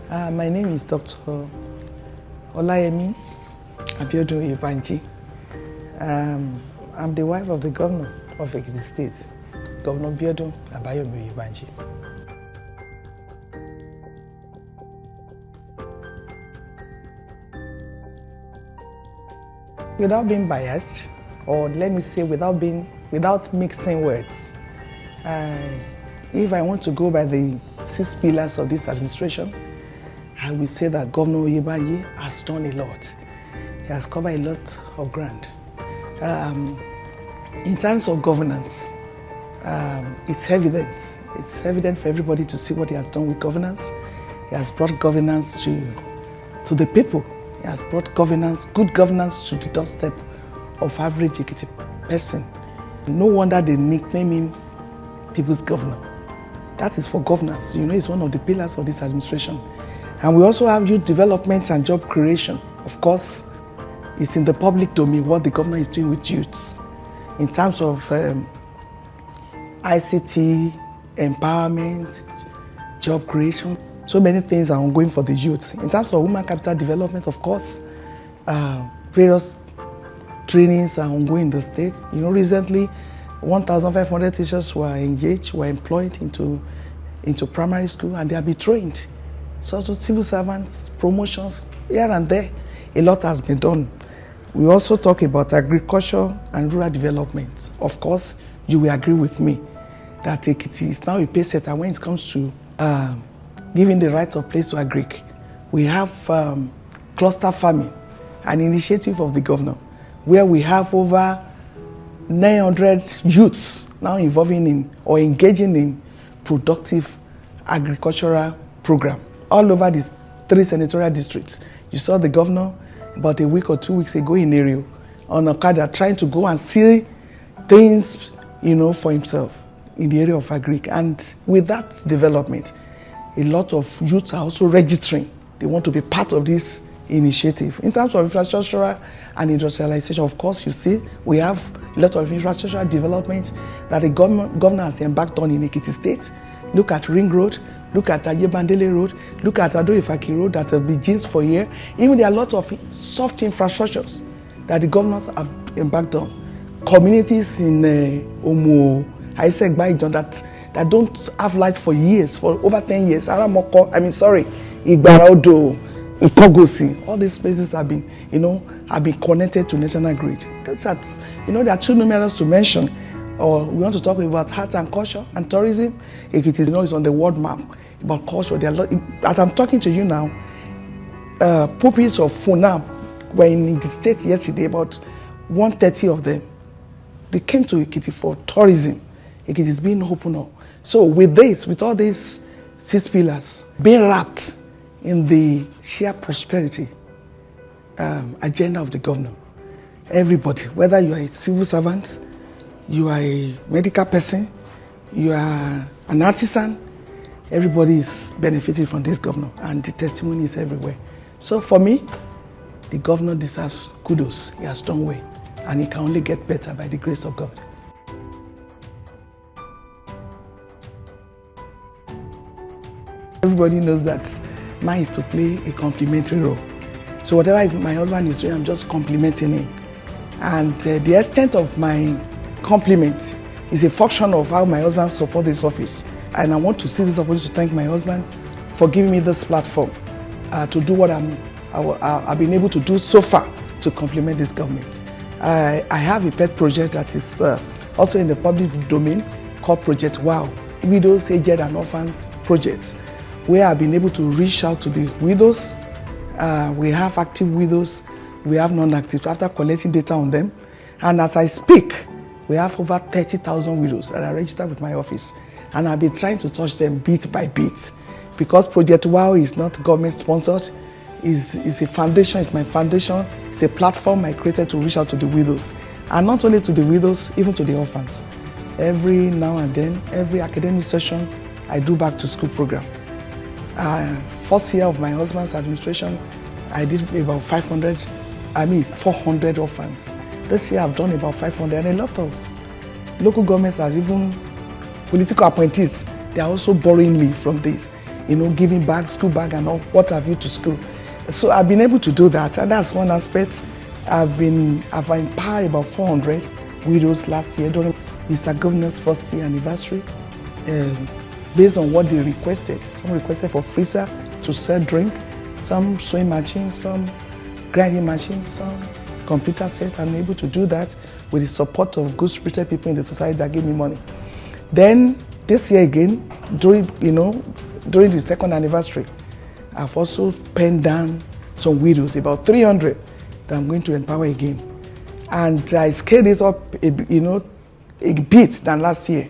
My name is Dr. Abiodun-Oyebanji. I'm the wife of the governor of Ekiti State, Governor Abiodun-Oyebanji. Without being biased, or let me say without mixing words, if I want to go by the 6 pillars of this administration, I will say that Governor Oyebanji has done a lot. He has covered a lot of ground. In terms of governance, it's evident. It's evident for everybody to see what he has done with governance. He has brought governance to the people. He has brought good governance to the doorstep of average Ekiti person. No wonder they nickname him People's Governor. That is for governance. You know, it's one of the pillars of this administration. And we also have youth development and job creation. Of course, it's in the public domain what the governor is doing with youths in terms of ICT, empowerment, job creation. So many things are ongoing for the youth. In terms of human capital development, of course, various trainings are ongoing in the state. You know, recently, 1,500 teachers were employed into primary school, and they have been trained. So also civil servants, promotions, here and there, a lot has been done. We also talk about agriculture and rural development. Of course, you will agree with me that Ekiti is now a pace setter when it comes to giving the right of place to agric. We have cluster farming, an initiative of the governor, where we have over 900 youths now involving in or engaging in productive agricultural program all over these 3 senatorial districts. You saw the governor about a week or 2 weeks ago in Rio on Okada trying to go and see things, you know, for himself in the area of agric. And with that development, a lot of youths are also registering. They want to be part of this initiative. In terms of infrastructural and industrialization, of course, you see, we have a lot of infrastructural development that the governor has embarked on in Ekiti State. Look at Ring Road, look at Ajebandele Road, look at Ado-Ifaki Road that have been used for here. Even there are a lot of soft infrastructures that the governors have embarked on. Communities in Omo, Aisegba, that don't have light for years, for over 10 years. Igbara Odo, Ipogosi, all these places have been connected to national grid. That's, you know, they are too numerous to mention. Or we want to talk about arts and culture and tourism. Ekiti, you know, is on the world map about culture. There are as I'm talking to you now, pupils of FUNAB were in the state yesterday, about 130 of them. They came to Ekiti for tourism. Ekiti is being open up. So with all these 6 pillars being wrapped in the sheer prosperity agenda of the governor, everybody, whether you are a civil servant, you are a medical person, you are an artisan, everybody is benefiting from this governor, and the testimony is everywhere. So for me, the governor deserves kudos. He has done well, and he can only get better by the grace of God. Everybody knows that mine is to play a complementary role. So whatever my husband is doing, I'm just complimenting him. And the extent of my compliment is a function of how my husband supports this office. And I want to see this opportunity to thank my husband for giving me this platform to do what I've been able to do so far to complement this government. I have a pet project that is also in the public domain called Project WOW, Widows, Aged and Orphans Project, where I've been able to reach out to the widows. We have active widows, we have non-active, after collecting data on them. And as I speak, we have over 30,000 widows that are registered with my office. And I've been trying to touch them bit by bit. Because Project WOW is not government sponsored, it's a foundation, it's my foundation, it's a platform I created to reach out to the widows. And not only to the widows, even to the orphans. Every now and then, every academic session, I do back to school program. 4th year of my husband's administration, I did about 400 orphans. This year I've done about 500, and a lot of local governments are even political appointees. They are also borrowing me from this. giving back, school bag and all, what have you to school. So I've been able to do that, and that's one aspect. I've empowered about 400 widows last year during Mr. Governor's first year anniversary, based on what they requested. Some requested for freezer to sell drink, some sewing machines, some grinding machines, some computer set. I'm able to do that with the support of good-spirited people in the society that give me money. Then this year again, during the second anniversary, I've also penned down some widows, about 300, that I'm going to empower again. And I scaled it up a bit than last year.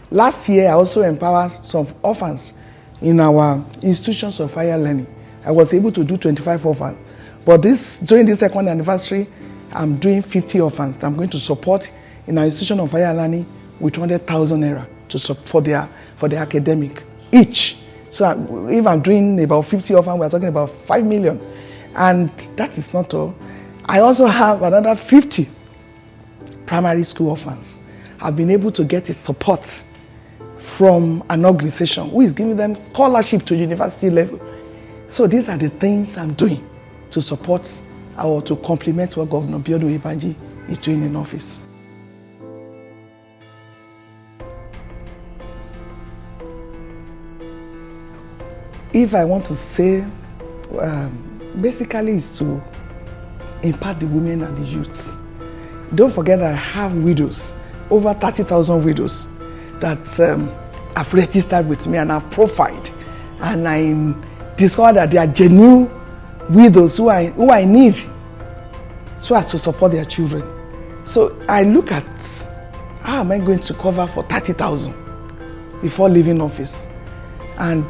Last year, I also empowered some orphans in our institutions of higher learning. I was able to do 25 orphans. But during this second anniversary, I'm doing 50 orphans that I'm going to support in our institution of higher learning with 200,000 naira to support for their academic each. So if I'm doing about 50 orphans, we're talking about 5 million. And that is not all. I also have another 50 primary school orphans. I've been able to get a support from an organization who is giving them scholarship to university level. So these are the things I'm doing to support or to complement what Governor Abiodun-Oyebanji is doing in office. If I want to say, basically is to impact the women and the youth. Don't forget that I have widows, over 30,000 widows that have registered with me and have profiled. And I discovered that they are genuine widows who I need so as to support their children. So I look at how am I going to cover for 30,000 before leaving office. And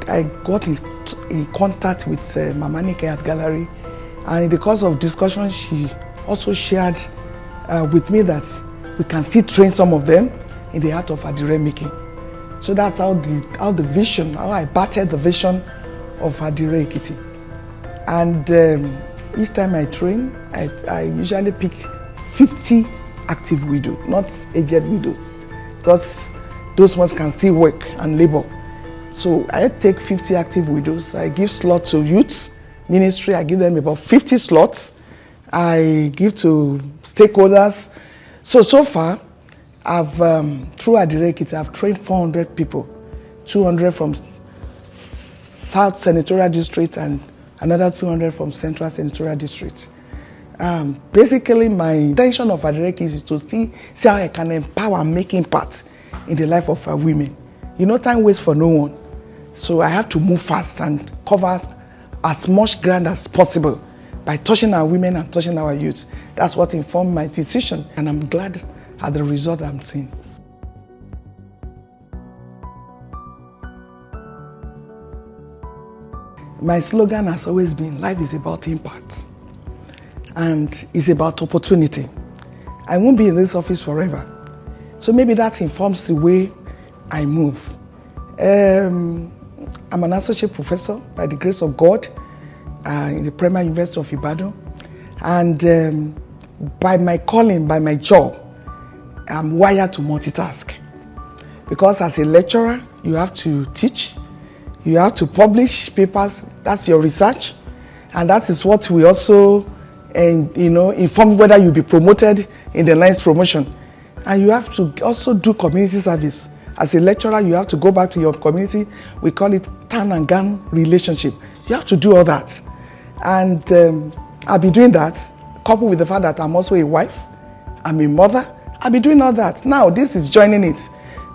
I got in contact with Mama Nike at Gallery, and in the course of discussion, she also shared with me that we can still train some of them in the art of adire making. So that's how I battered the vision of Adire Ekiti. And each time I train, I usually pick 50 active widows, not aged widows, because those ones can still work and labor. So I take 50 active widows, I give slots to youth ministry, I give them about 50 slots, I give to stakeholders. So far, through Adire Ekiti, I've trained 400 people, 200 from South Senatorial District and another 200 from Central Senatorial District. Basically, my intention of Adire Ekiti is to see how I can empower and make impact in the life of our women. Time waits for no one. So I have to move fast and cover as much ground as possible by touching our women and touching our youth. That's what informed my decision, and I'm glad at the result I'm seeing. My slogan has always been, life is about impact and it's about opportunity. I won't be in this office forever. So maybe that informs the way I move. I'm an associate professor by the grace of God in the Premier University of Ibadan. And by my calling, by my job, I'm wired to multitask. Because as a lecturer, you have to teach, you have to publish papers, that's your research. And that is what we also inform whether you'll be promoted in the next promotion. And you have to also do community service. As a lecturer, you have to go back to your community. We call it tan and gan relationship. You have to do all that. And I'll be doing that, coupled with the fact that I'm also a wife, I'm a mother. I'll be doing all that. Now, this is joining it.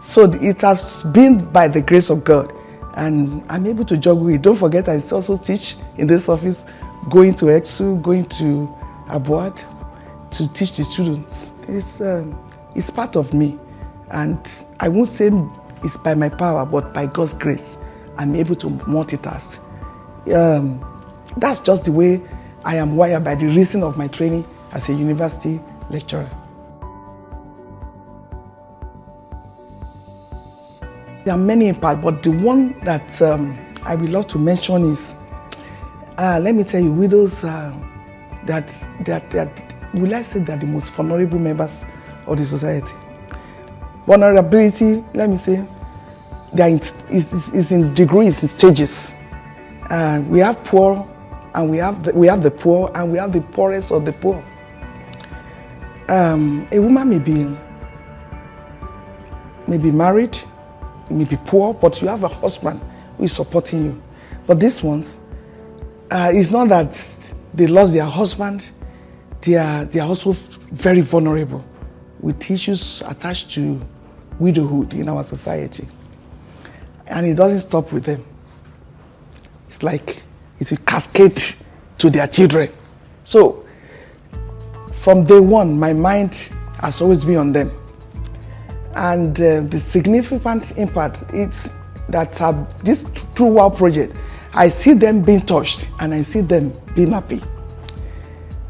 So it has been by the grace of God. And I'm able to juggle it. Don't forget, I also teach in this office, going to EXU, going to Abuad to teach the students. It's part of me. And I won't say it's by my power, but by God's grace, I'm able to multitask. That's just the way I am wired by the reason of my training as a university lecturer. There are many impacts, but the one that I would love to mention is, let me tell you, widows that will I say they're the most vulnerable members of the society. Vulnerability, let me say, it's in degrees, in stages. We have poor, and we have the poor, and we have the poorest of the poor. A woman may be married, may be poor, but you have a husband who is supporting you. But these ones, it's not that they lost their husband, they are also very vulnerable with issues attached to widowhood in our society. And it doesn't stop with them. It's like it will cascade to their children. So, from day one, my mind has always been on them. And the significant impact is that this True Wow project, I see them being touched and I see them being happy.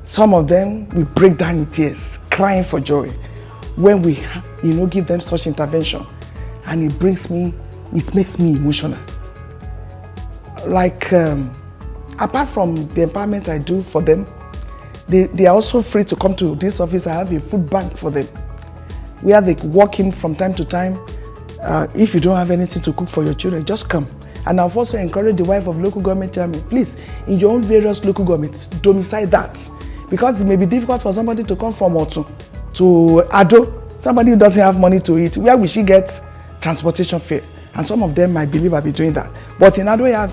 Some of them will break down in tears, crying for joy when we, give them such intervention. And it makes me emotional. Like, apart from the empowerment I do for them, they are also free to come to this office. I have a food bank for them, where they walk in from time to time. If you don't have anything to cook for your children, just come. And I've also encouraged the wife of local government chairman, please, in your own various local governments, domicile that. Because it may be difficult for somebody to come from Otun to Ado, somebody who doesn't have money to eat. Where will she get transportation fare? And some of them, I believe, I'll be doing that. But in Ado, I have,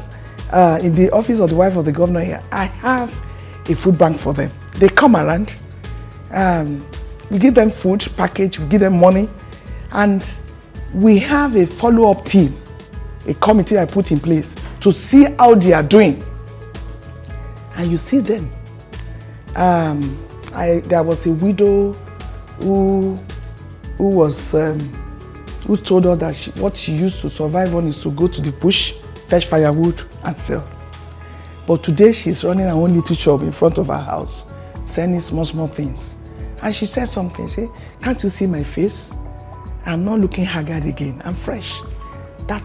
in the office of the wife of the governor here, I have a food bank for them. They come around, we give them food package, we give them money, and we have a follow-up team, a committee I put in place to see how they are doing. And you see them. There was a widow who told her that what she used to survive on is to go to the bush, fetch firewood, and sell. But today she's running her own little shop in front of her house, selling small things. And she said something, say, can't you see my face? I'm not looking haggard again, I'm fresh. That,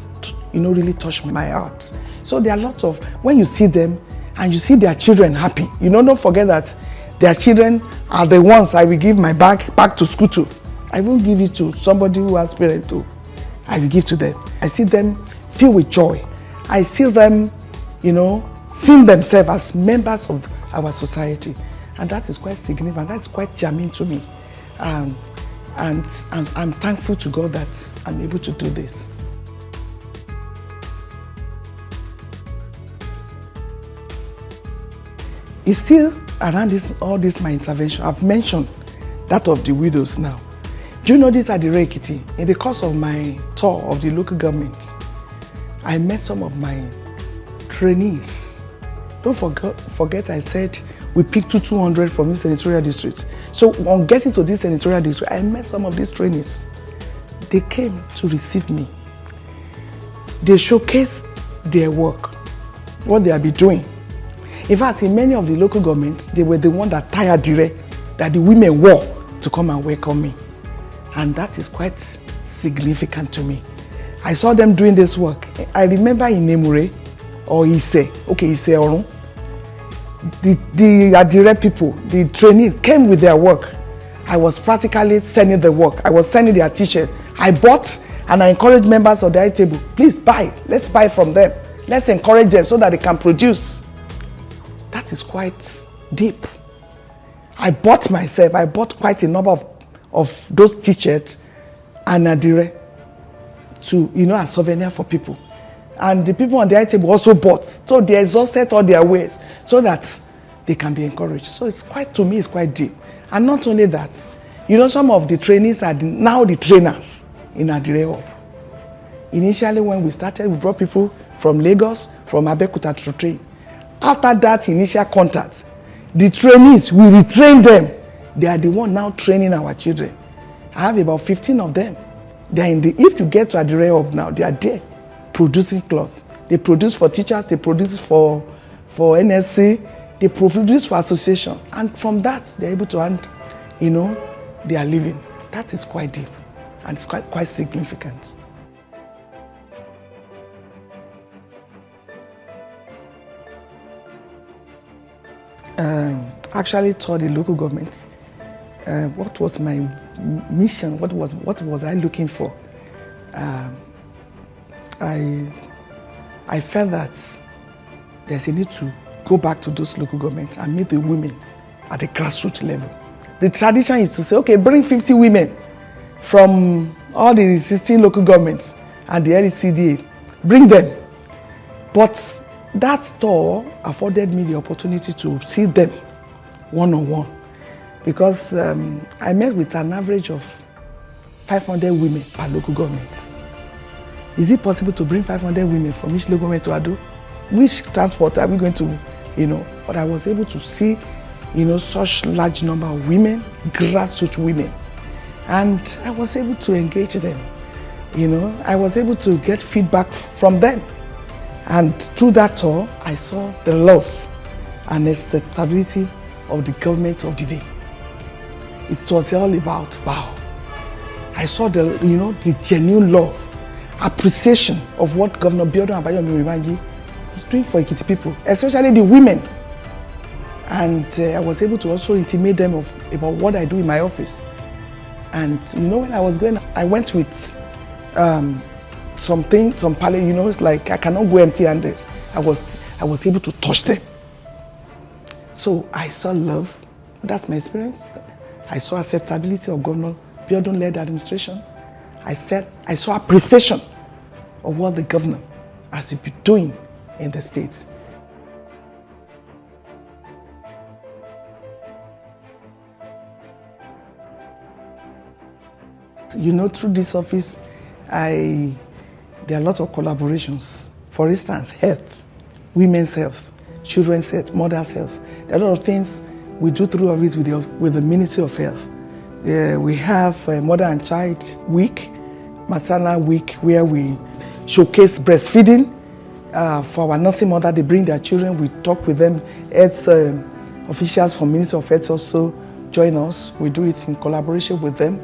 really touched my heart. So there are lots of, when you see them and you see their children happy, don't forget that their children are the ones I will give my bag back to school to. I won't give it to somebody who has parents too. I will give to them. I see them filled with joy. I see them, feel themselves as members of our society. And that is quite significant. That's quite germane to me. And I'm thankful to God that I'm able to do this. It's still around all this my intervention. I've mentioned that of the widows now. Do you know this at the Ekiti? In the course of my tour of the local government, I met some of my trainees. Don't forget I said we picked 200 from this senatorial district. So on getting to this senatorial district, I met some of these trainees. They came to receive me. They showcased their work, what they have been doing. In fact, in many of the local governments, they were the one that tired that the women wore to come and welcome me. And that is quite significant to me. I saw them doing this work. I remember in Nemure, or Ise Orun, the Adire people, the trainees came with their work. I was practically sending the work. I was sending their t-shirt. I bought and I encouraged members of the table, please buy. Let's buy from them. Let's encourage them so that they can produce. That is quite deep. I bought quite a number of those t-shirts and Adire to, as souvenir for people. And the people on the table also bought. So they exhausted all their ways so that they can be encouraged. So to me, it's quite deep. And not only that, some of the trainees are now the trainers in Adire Hub. Initially, when we started, we brought people from Lagos, from Abeokuta to train. After that initial contact, the trainees, we retrain them. They are the one now training our children. I have about 15 of them. They are if you get to Adire Hub now, they are there producing clothes. They produce for teachers, they produce for NSC, they produce for association. And from that, they're able to earn, their living. That is quite deep and it's quite significant. Actually told the local government what was my mission, what was I looking for. I felt that there's a need to go back to those local governments and meet the women at the grassroots level. The tradition is to say, okay, bring 50 women from all the 16 local governments and the LCDA, bring them. But that tour afforded me the opportunity to see them one-on-one, because I met with an average of 500 women per local government. Is it possible to bring 500 women from each local government to Ado? Which transport are we going to, But I was able to see, such large number of women, grassroots women. And I was able to engage them, I was able to get feedback from them. And through that tour, I saw the love and the stability of the government of the day. It was all about, wow. I saw the genuine love, appreciation of what Governor Abiodun-Oyebanji is doing for Ekiti people, especially the women. And I was able to also intimate them about what I do in my office. And when I was going, I went with some pale, it's like I cannot go empty-handed. I was able to touch them. So I saw love. That's my experience. I saw acceptability of Governor Abiodun-led administration. I saw appreciation of what the governor has been doing in the state. Through this office, there are a lot of collaborations. For instance, health, women's health, children's health, mother's health. There are a lot of things we do through office with the Ministry of Health. We have Mother and Child Week, Maternal Week, where we showcase breastfeeding for our nursing mother. They bring their children, we talk with them. Health officials from Ministry of Health also join us. We do it in collaboration with them.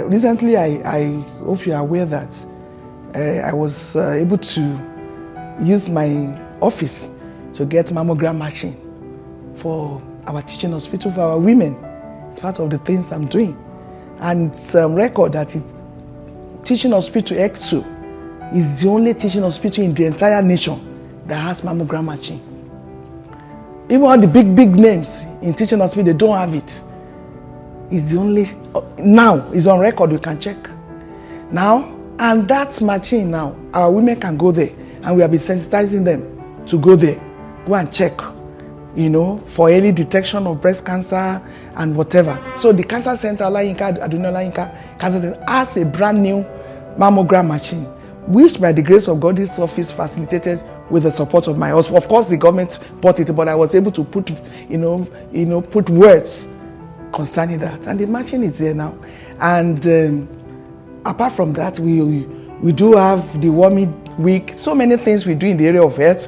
Recently, I hope you are aware that I was able to use my office to get mammogram machine for our teaching hospital for our women. It's part of the things I'm doing. And some record that is teaching hospital X2 is the only teaching hospital in the entire nation that has mammogram machine. Even all the big names in teaching hospital, they don't have it. It's the only, now it's on record, you can check. Now, and that machine now, our women can go there, and we have been sensitizing them to go there, go and check, for early detection of breast cancer and whatever. So the Cancer Center, Abiodun-Oyebanji Cancer Center, has a brand new mammogram machine, which by the grace of God, this office facilitated with the support of my husband. Of course, the government bought it, but I was able to put, put words concerning that, and the machine is there now. And apart from that, we do have the warming week, so many things we do in the area of health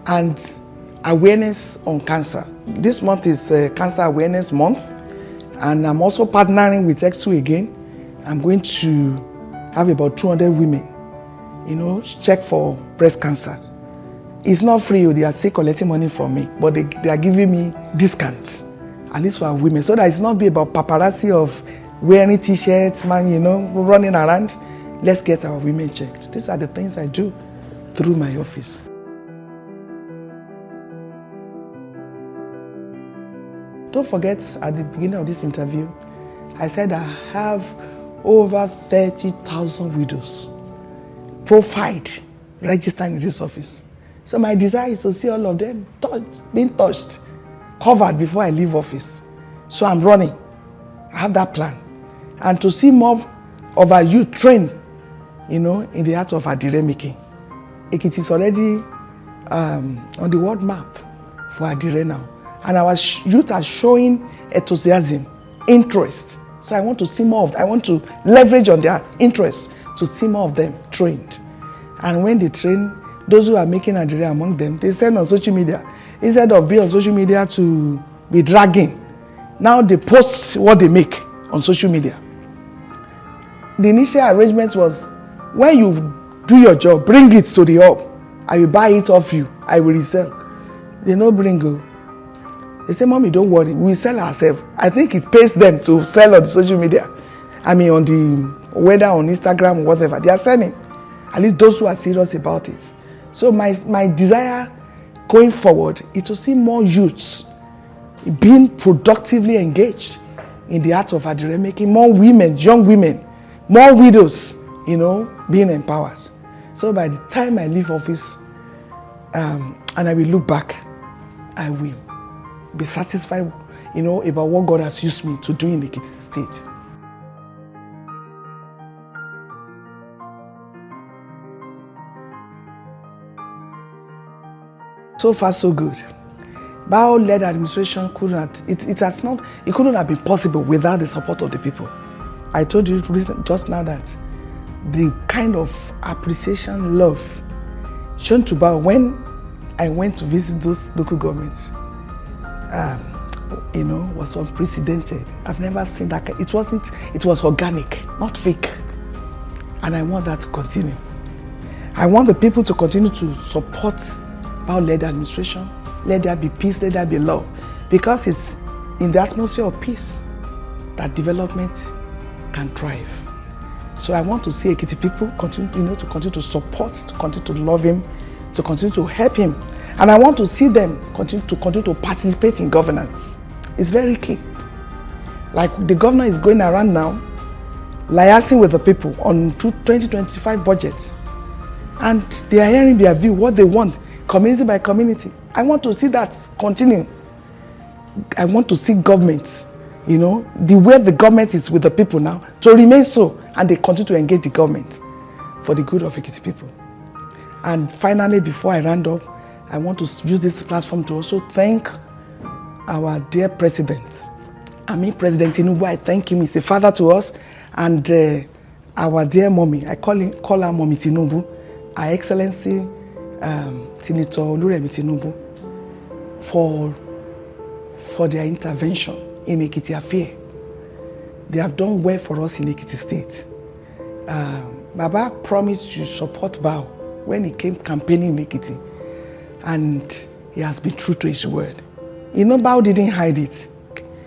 and awareness on cancer. This month is Cancer Awareness Month, and I'm also partnering with X2 again. I'm going to have about 200 women, check for breast cancer. It's not free, they are still collecting money from me, but they are giving me discounts, at least for our women, so that it's not be about paparazzi of wearing t-shirts, running around. Let's get our women checked. These are the things I do through my office. Don't forget, at the beginning of this interview, I said I have over 30,000 widows profiled, registered in this office. So my desire is to see all of them being touched, covered before I leave office. So I'm running. I have that plan. And to see more of our youth trained, in the art of adire making. Ekiti is already on the world map for adire now. And our youth are showing enthusiasm, interest. So I want to see more of them. I want to leverage on their interest to see more of them trained. And when they train, those who are making adire among them, they send on social media. Instead of being on social media to be dragging, now they post what they make on social media. The initial arrangement was, when you do your job, bring it to the hub. I will buy it off you. I will resell. They no bring go. They say, Mommy, don't worry. We sell ourselves. I think it pays them to sell on the social media. On the, whether on Instagram or whatever. They are selling. at least those who are serious about it. So my desire going forward is to see more youths being productively engaged in the art of adire making, more women, young women, more widows, being empowered. So by the time I leave office, and I will look back, I will be satisfied, about what God has used me to do in Ekiti State. So far, so good. Bao-led administration couldn't have been possible without the support of the people. I told you just now that the kind of appreciation, love shown to Bao when I went to visit those local governments, was unprecedented. I've never seen that. It was organic, not fake. And I want that to continue. I want the people to continue to support Bao-led administration. Let there be peace, let there be love. Because it's in the atmosphere of peace that development can thrive. So I want to see Ekiti people continue to support, to continue to love him, to continue to help him. And I want to see them continue to participate in governance. It's very key. Like the governor is going around now, liaising with the people on 2025 budgets. And they are hearing their view, what they want, community by community. I want to see that continue. I want to see governments, the way the government is with the people now, to remain so, and they continue to engage the government for the good of Ekiti people. And finally, before I round up, I want to use this platform to also thank our dear president. President Tinubu, I thank him. He's a father to us. And our dear mommy, I call her Mommy Tinubu, Her Excellency Senator Oluremi Tinubu, for their intervention in Ekiti affair. They have done well for us in Ekiti State. Baba promised to support Bao when he came campaigning in Ekiti, and he has been true to his word. Bao didn't hide it.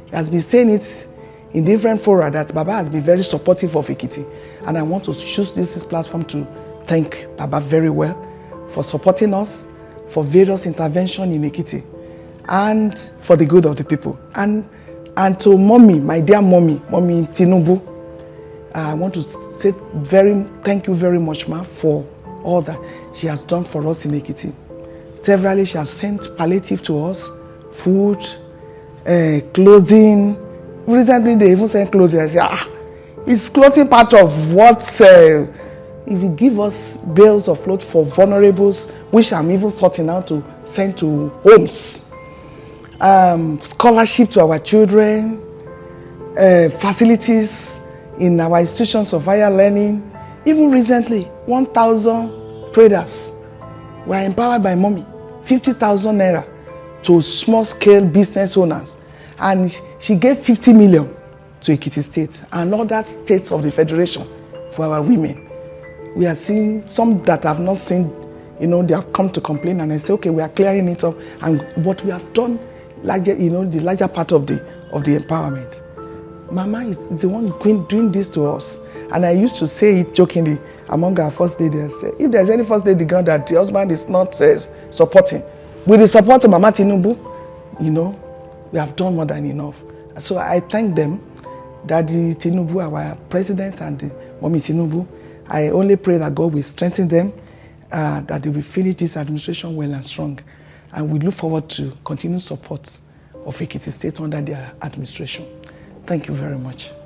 He has been saying it in different fora that Baba has been very supportive of Ekiti, and I want to use this platform to thank Baba very well for supporting us, for various interventions in Ekiti, and for the good of the people. And to Mommy, my dear Mommy Tinubu, I want to say thank you very much, ma, for all that she has done for us in Ekiti. Severally, she has sent palliative to us, food, clothing. Recently, they even sent clothing. I said, is clothing part of what? If you give us bales of clothes for vulnerables, which I'm even sorting out to send to homes, scholarship to our children, facilities in our institutions of higher learning. Even recently, 1,000 traders were empowered by Mommy, 50,000 naira to small-scale business owners. And she gave 50 million to Ekiti State and other states of the Federation for our women. We are seeing some that have not seen, they have come to complain, and I say, okay, we are clearing it up. And what we have done, the larger part of the empowerment. Mama is the one doing this to us. And I used to say it jokingly among our first ladies. If there's any first lady girl that the husband is not supporting, with the support of Mama Tinubu, we have done more than enough. So I thank them, Daddy Tinubu, our president, and Mommy Tinubu. I only pray that God will strengthen them, that they will finish this administration well and strong. And we look forward to continued support of Ekiti State under their administration. Thank you very much.